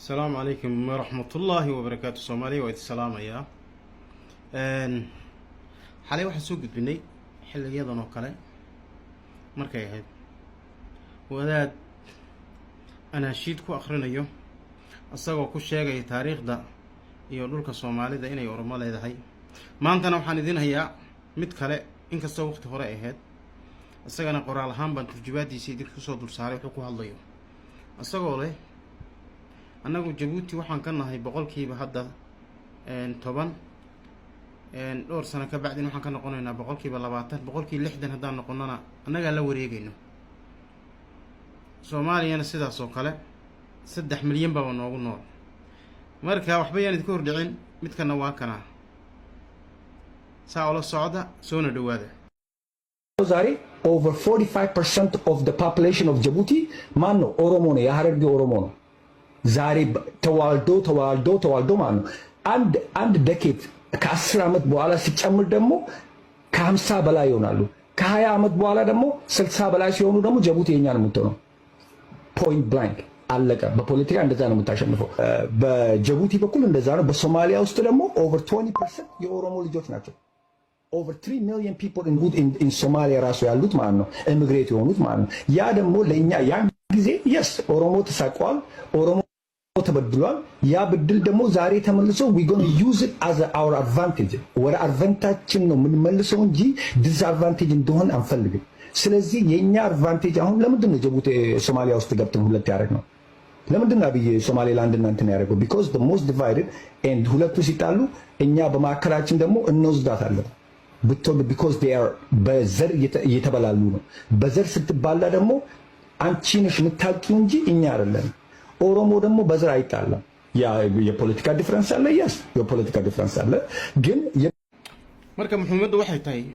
السلام عليكم ورحمة الله وبركاته. سومالي ويد السلام يا حالي واحد سوق بني حل يدا نوكله مركا يهد وذات أنا شيدكو آخرين يوم أصدقوا كل شيء تاريخ ده يقولك الصومالي ده إنه يورمال هذا هاي ما أنت نوحان دين هي متكله إنك سوى وقت هراء يهد أصدق أنا قرأ الهام بنترجمات دي سيدك صوت السعر وحكوا هالضيو أصدقوا له أنا جيبوتي وحن كنا هاي بقول كي بهذا طبعا دور سنة كبعدين وحن كنا قلنا بقول كي باللباتات بقول كي لحدن هذا نقولنا أنا قال له وريجينه سومالي أنا سيدا سوكله 6 مليون باون نقول نور مركها وحبي أنا تكور دعين متكنا واكنا سأول الصعدة سونا دواده Zari, over 45% of the population of Djibouti mano Oromo ya harbi Oromo Zari ተዋልዶ ማለት ነው አንድ ዴኬድ ከ10 ዓመት በኋላ ሲጨምር ደግሞ ከ50 በላይ ይሆናሉ ከ20 ዓመት በኋላ ደግሞ 60 በላይ ሲሆኑ ደግሞ ጅቡቲ የኛ ነው የምትሆነው ፖይንት ብላንክ አለቀ በፖለቲካ እንደዛ ነው የምታሸንፈው በጅቡቲ በኩል እንደዛ ነው በሶማሊያ ውስጥ ደግሞ over 20% የኦሮሞ ልጆች ናቸው over 3 million people in Somalia ራሱ ያሉት ማለት ነው ኢሚግሬት የሆኑት ማለት ነው ያ ደግሞ ለኛ ያ ጊዜ yes ኦሮሞ ተሳቋል ኦሮሞ ተበድሏል ያ ብድል ደግሞ ዛሬ ተመልሶ we going to use it as our advantage ወደ አድቫንቴጅ ነው ምን መልሰው እንጂ ዲስአድቫንቴጅ እንደሆነ አንፈልግም ስለዚህ የኛ አድቫንቴጅ አሁን ለምንድን ነው ጅቡቲ ሶማሊያ ውስጥ ገብተን ሁለት ያደረግ ነው ለምንድን ነው አብይ ሶማሌላንድ እና እንትን ያደረገው because the most divided and ሁለቱ ሲጣሉ እኛ በማከራችን ደግሞ እንወስዳታለን because they are በዘር እየተበላሉ ነው በዘር ስትባላ ደግሞ አንቺ ነሽ የምታውቂው እንጂ እኛ አይደለም ኦሮሞ ደግሞ በዘር አይጣላም ያ የፖለቲካ ዲፈረንስ አለ yes የፖለቲካ ዲፈረንስ አለ ግን مركب محمد waxay tahay